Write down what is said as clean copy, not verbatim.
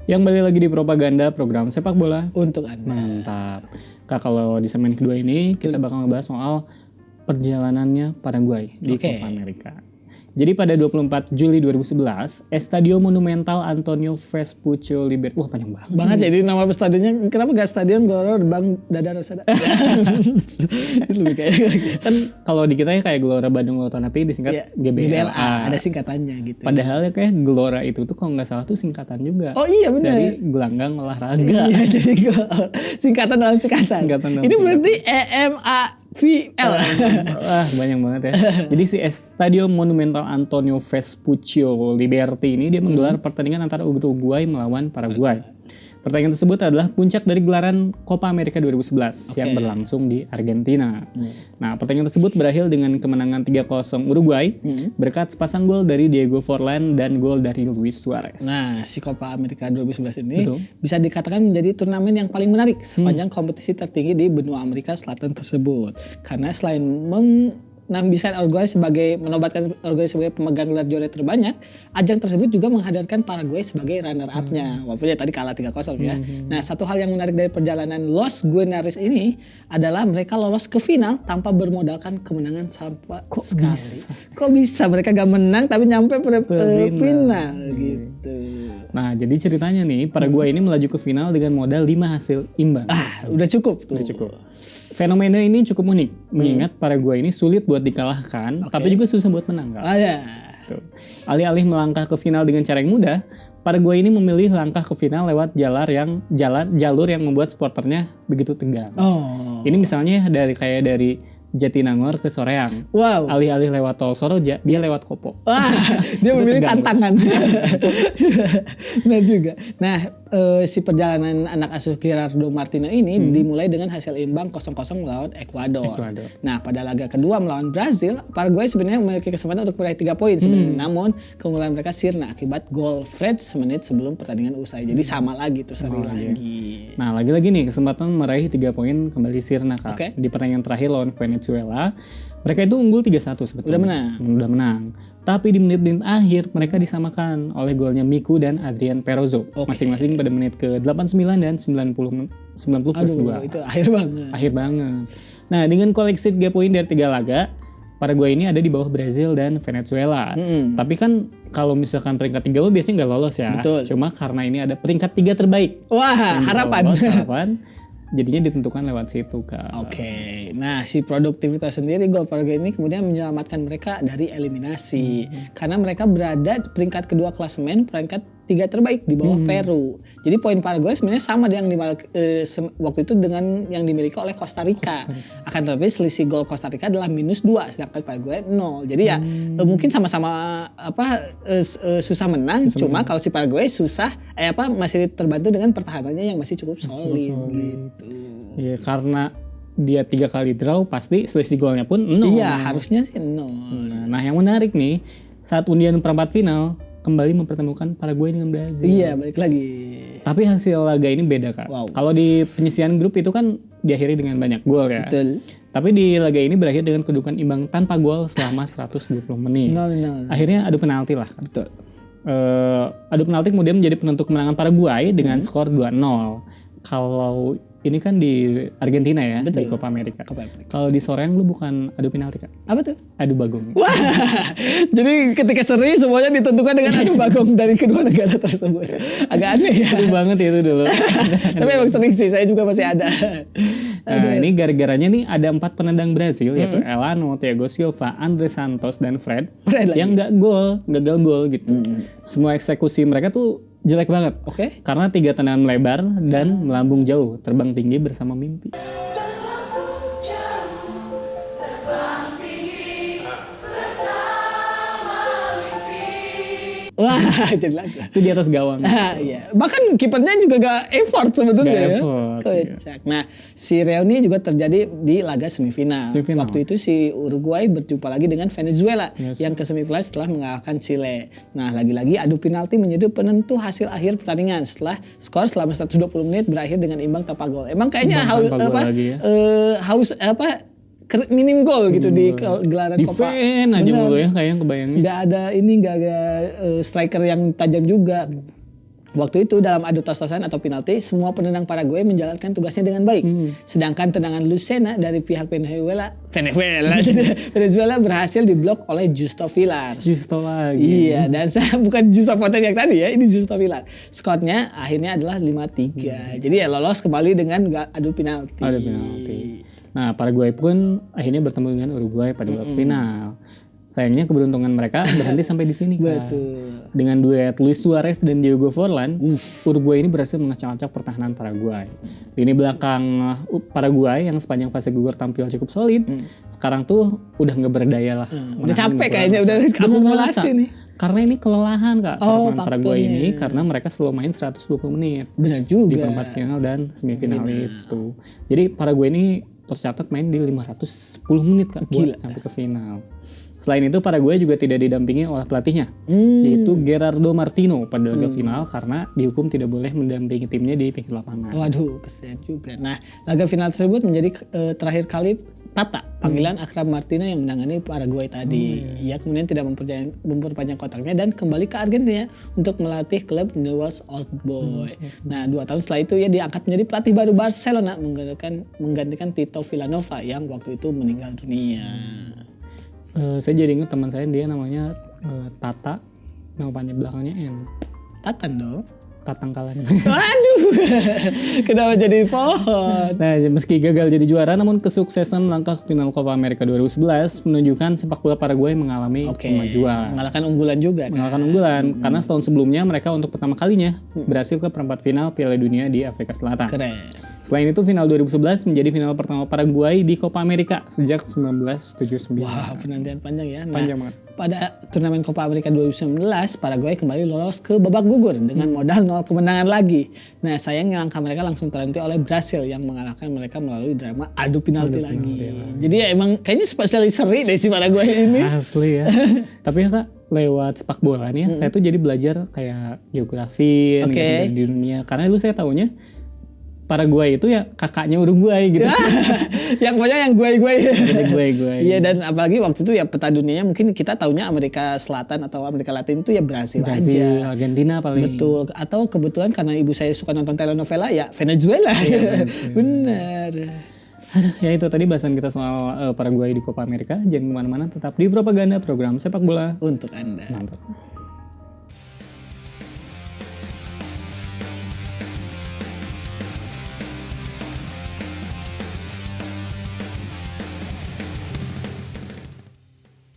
Yang balik lagi di propaganda program sepak bola untuk Anda. Mantap. Kak, kalau di segmen kedua ini kita bakal ngebahas soal perjalanannya Paraguay di Copa America. Jadi pada 24 Juli 2011, Estadio Monumental Antonio Vespucio Liberty. Wah, panjang banget. Jadi nama stadionnya kenapa gak Stadion Gelora Bang Dadar Sada? Lebih kayak kan kalau di kita ya kayak Gelora Bandung Lautan Api disingkat GBLA. Ada singkatannya gitu. Padahal ya kayak Gelora itu tuh kalau nggak salah tuh singkatan juga. Oh iya benar. Dari gelanggang olahraga. Iya, jadi singkatan dalam singkatan. Ini berarti EMA VL. Wah, banyak banget ya. Jadi si Estadio Monumental Antonio Vespucio Liberty ini dia menggelar pertandingan antara Uruguay melawan Paraguay. Pertandingan tersebut adalah puncak dari gelaran Copa America 2011 yang berlangsung di Argentina. Nah, pertandingan tersebut berakhir dengan kemenangan 3-0 Uruguay berkat sepasang gol dari Diego Forlán dan gol dari Luis Suarez. Nah, si Copa America 2011 ini bisa dikatakan menjadi turnamen yang paling menarik sepanjang kompetisi tertinggi di benua Amerika Selatan tersebut. Karena selain bisa Uruguay menobatkan Uruguay sebagai pemegang gelar juara terbanyak, ajang tersebut juga menghadirkan Paraguay sebagai runner up-nya. Walaupun ya tadi kalah 3-0 ya. Nah, satu hal yang menarik dari perjalanan Los Gunners ini adalah mereka lolos ke final tanpa bermodalkan kemenangan sama sekali. Kok bisa mereka gak menang tapi nyampe final gitu. Nah, jadi ceritanya nih Paraguay ini melaju ke final dengan modal 5 hasil imbang. Udah cukup tuh. Udah cukup. Fenomena ini cukup unik, mengingat Paraguay ini sulit buat dikalahkan, tapi juga susah buat menang. Alih-alih melangkah ke final dengan cara yang mudah, Paraguay ini memilih langkah ke final lewat jalur yang membuat supporternya begitu tegang. Ini misalnya dari Jatinangor ke Soreang. Wow. Alih-alih lewat tol Soroja, dia lewat Kopo. Dia memilih tantangan. Benar juga. Nah, si perjalanan anak asuh Gerardo Martino ini dimulai dengan hasil imbang 0-0 melawan Ekuador. Nah, pada laga kedua melawan Brazil, Paraguay sebenarnya memiliki kesempatan untuk meraih 3 poin sebenarnya. Namun, keunggulan mereka sirna akibat gol Fred semenit sebelum pertandingan usai. Jadi sama lagi tuh seri lagi. Nah, lagi-lagi nih kesempatan meraih 3 poin kembali sirna, Kak. Di pertandingan terakhir lawan Venezuela, mereka itu unggul 3-1 sebetulnya. Udah menang. Tapi di menit-menit akhir mereka disamakan oleh golnya Miku dan Adrian Perozo. Masing-masing pada menit ke 89 dan 90 plus 2. Itu akhir banget. Nah, dengan koleksi 3 poin dari 3 laga, Paraguay ini ada di bawah Brazil dan Venezuela. Tapi kan kalau misalkan peringkat 3 biasanya nggak lolos ya. Cuma karena ini ada peringkat 3 terbaik. Wah, harapan. Jadinya ditentukan lewat situ, Kak. Nah si produktivitas sendiri gol Paraguay ini kemudian menyelamatkan mereka dari eliminasi. Karena mereka berada peringkat kedua klasemen, peringkat 3 terbaik di bawah Peru. Jadi poin Paraguay sebenarnya sama dengan waktu itu dengan yang dimiliki oleh Costa Rica. Akan tetapi selisih gol Costa Rica adalah -2, sedangkan Paraguay 0. Jadi ya mungkin sama-sama susah menang. Cuma kalau si Paraguay masih terbantu dengan pertahanannya yang masih cukup solid gitu. Iya, karena dia 3 kali draw pasti selisih golnya pun 0. Iya, harusnya sih 0. Nah, yang menarik nih, saat undian perempat final kembali mempertemukan Paraguay dengan Brazil. Iya, balik lagi. Tapi hasil laga ini beda, Kak. Kalau di penyisihan grup itu kan diakhiri dengan banyak gol ya. Betul. Tapi di laga ini berakhir dengan kedudukan imbang tanpa gol selama 120 menit. 0-0. Akhirnya adu penalti lah, kan. Betul. Adu penalti kemudian menjadi penentu kemenangan Paraguay dengan skor 2-0. Kalau ini kan di Argentina ya, di Copa America. Kalau di Soreang lu bukan adu penalti, Kak. Apa tuh? Adu bagong. Wah, jadi ketika seri semuanya ditentukan dengan adu bagong dari kedua negara tersebut. Agak aneh ya. Seru banget itu dulu. Tapi emang sering sih, saya juga masih ada. Nah, ini gara-garanya nih ada 4 penendang Brazil, yaitu Elano, Thiago Silva, Andrés Santos, dan Fred yang gagal gol gitu. Semua eksekusi mereka tuh jelek banget. Karena 3 tendangan melebar dan melambung jauh, terbang tinggi bersama mimpi. Wah, jadi lagu. Itu di atas gawang. Iya. Bahkan kipernya juga gak effort sebetulnya. Kocak. Nah, si reuni juga terjadi di laga semifinal. Waktu itu si Uruguay berjumpa lagi dengan Venezuela yang ke semifinal setelah mengalahkan Chile. Nah, lagi-lagi adu penalti menjadi penentu hasil akhir pertandingan setelah skor selama 120 menit berakhir dengan imbang tanpa gol. Emang kayaknya minim gol gitu di gelaran Copa. Defend aja mulu ya, kayak kebayangnya. Gak ada striker yang tajam juga. Waktu itu dalam adu tos-tosan atau penalti, semua penendang Paraguay menjalankan tugasnya dengan baik. Sedangkan tendangan Lucena dari pihak Venezuela berhasil diblok oleh Justo Villar. Justo lagi. Iya, dan bukan Justo Poten yang tadi ya, ini Justo Villar. Skornya akhirnya adalah 5-3. Jadi ya lolos kembali dengan adu penalti. Adu penalti. Nah, Paraguay pun akhirnya bertemu dengan Uruguay pada babak final. Sayangnya keberuntungan mereka berhenti sampai di sini, Kak. Betul. Dengan duet Luis Suarez dan Diego Forlan, Uruguay ini berhasil mengacak-acak pertahanan Paraguay. Lini belakang Paraguay yang sepanjang fase gugur tampil cukup solid, sekarang tuh udah nggak berdaya lah. Udah capek kayaknya, udah akumulasi nih. Karena ini kelelahan, Kak, permainan Paraguay faktornya. ini karena mereka selalu main 120 menit Benar juga. di perempat final dan semifinal itu. Jadi Paraguay ini tercatat main di 510 menit, Kak, buat sampai ke final. Selain itu Paraguay juga tidak didampingi oleh pelatihnya, yaitu Gerardo Martino pada laga final karena dihukum tidak boleh mendampingi timnya di pinggir lapangan. Waduh, kesian juga. Nah, laga final tersebut menjadi terakhir kali Tata, panggilan akrab Martino yang menangani Paraguay tadi. Ia kemudian tidak memperpanjang kontraknya dan kembali ke Argentina untuk melatih klub Newell's Old Boys. Nah, 2 tahun setelah itu ia diangkat menjadi pelatih baru Barcelona menggantikan Tito Vilanova yang waktu itu meninggal dunia. Saya jadi ingat teman saya, dia namanya Tata, nama panjang belakangnya N. Tatan dong. Tatangkalan. Waduh, kenapa jadi pohon? Nah, meski gagal jadi juara, namun kesuksesan melangkah ke final Copa America 2011 menunjukkan sepak bola Paraguay mengalami kemajuan. Mengalahkan unggulan juga kan? Mengalahkan unggulan, karena setahun sebelumnya mereka untuk pertama kalinya berhasil ke perempat final Piala Dunia di Afrika Selatan. Keren. Selain itu, final 2011 menjadi final pertama Paraguay di Copa America sejak 1979. Wah, penantian panjang ya. Nah, Panjang banget. pada turnamen Copa America 2019, Paraguay kembali lolos ke babak gugur dengan modal 0 kemenangan lagi. Nah, sayangnya langkah mereka langsung terhenti oleh Brasil yang mengalahkan mereka melalui drama adu penalti lagi. Jadi ya emang kayaknya spesialis seri deh si Paraguay ini. Asli ya. Tapi ya, Kak, lewat sepak bola nih ya, saya tuh jadi belajar kayak geografi gitu di dunia. Karena dulu saya taunya Paraguay itu ya kakaknya Uruguay gitu. Yang banyak yang gue. Gue. Iya, dan apalagi waktu itu ya peta dunianya mungkin kita taunya Amerika Selatan atau Amerika Latin itu ya Brasil aja. Argentina paling. Betul. Atau kebetulan karena ibu saya suka nonton telenovela ya Venezuela. Benar. Ya itu tadi bahasan kita soal Paraguay di Copa America. Jangan kemana-mana, tetap di Propaganda, program sepak bola Untuk Anda. mantap.